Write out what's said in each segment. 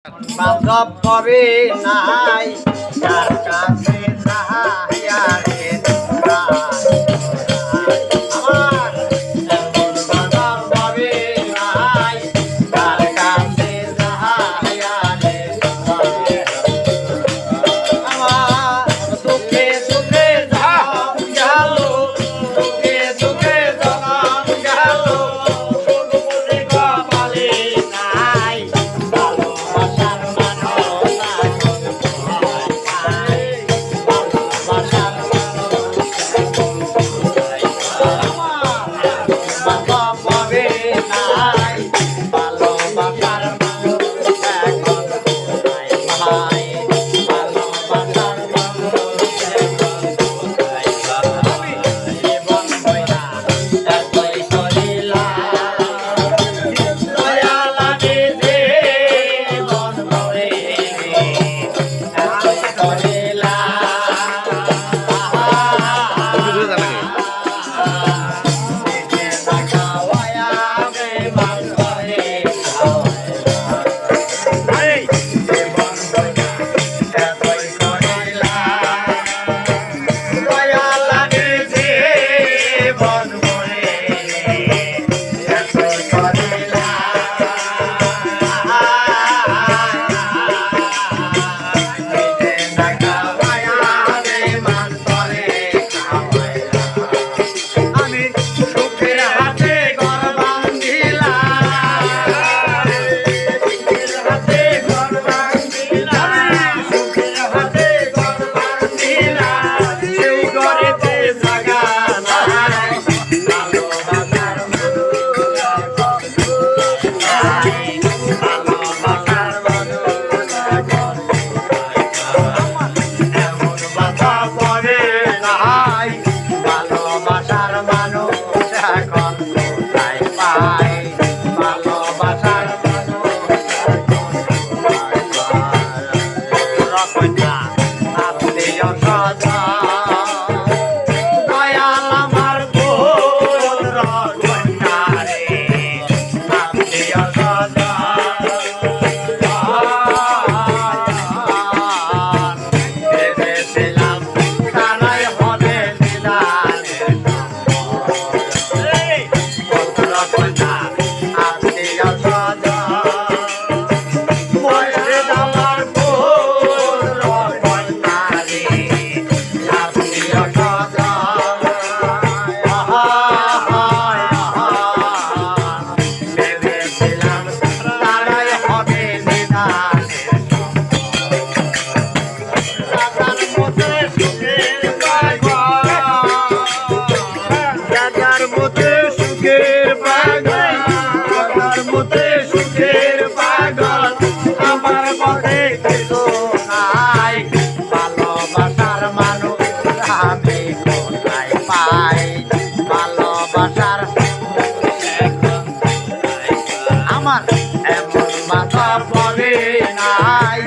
বান্ধব হবে নাই যার কাছে যাইয়া রে আমার এমন বান্ধব হবে নাই যার কাছে যাইয়া রে আমার দুঃখে দুঃখে ধাম গেল দুঃখে দুঃখে ধাম গেল শুধু মনে কপালে নাই ভালোবাসার মানুষ এখন কোথায় ভালোবাসার মানুষ এখন কোথায় বান্ধব হবে নাই ভালোবাসার মানুষ এখন কোথায় ভাই ভালোবাসার মানুষ এখন কোথায় আমি জীবন বইনা এতই করিলাম দয়া লাগে যে মন ভরে এতই আমি সুখের হাতে ঘর বান্ধিলাম সুখের হাতে ঘর বান্ধিলাম সুখের হাতে ঘর বান্ধিলাম সেই ঘরেতে জায়গা নাই ভালোবাসার মানুষ ভালোবাসার মানুষ এমন বাধা পড়ে নাই ভালোবাসার মানুষ এখন কোথায় পাই ভালোবাসার মানুষ এখন কোথায় পাই রকনা আত্মীয় স্বজন দয়াল আমার বোন রকনা রে আত্মীয় স্বজন ভেবেছিলাম তারাই হবে নিদানের রকনা আত্মীয় স্বজন মসজিদ আমার বোন রকনা রে আত্মীয় স্বজন ভেবেছিলাম তারাই হবে নিদানের রাজার মধ্যে সুখের পাগল রাজার মধ্যে সুখের পাগল আমার মধ্যে কিছু নাই ভালোবাসার মানুষ আমি কোথায় পাই ভালোবাসার আমার এমন মাথা পড়ে নাই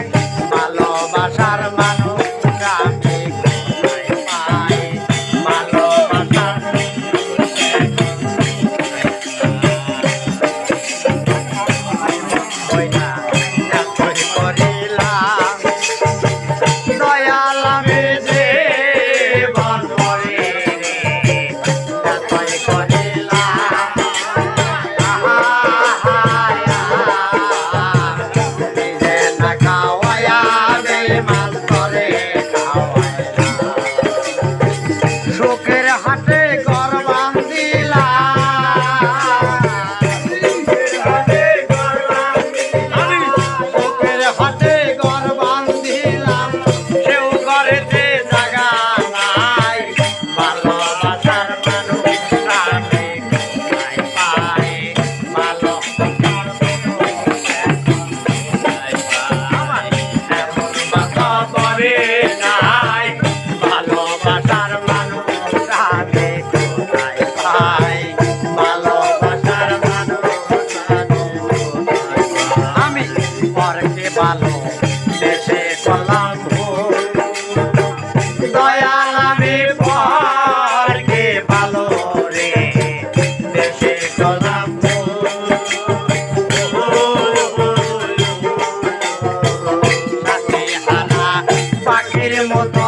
ভালোবাসার মানুষ আমি কোথায় পাই ভালোবাসার বইনা এতই করিলাম দয়াল আমি যে মন ভরে এতই করিলাম নিজে না খাওয়ায়া বেঈমান করে খাওয়াইলাম সুখের হাটে ঘর বান্ধিলাম সুখের হাটে ঘর বান্ধিলাম সেও ঘরেতে জায়গা নাই ভালোবাসার মানুষ আমি কোথায় পাই ভালোবাসার মানুষ আমার এমন বাধা পড়ে নাই ভালোবাসার মানুষ আমি কোথায় পাই ভালোবাসার মানুষ আমি পরকে ভালো দেশে করলাম ভুল দয়াল আমি পরকে ভালো রে দেশে করলাম ভুল মতো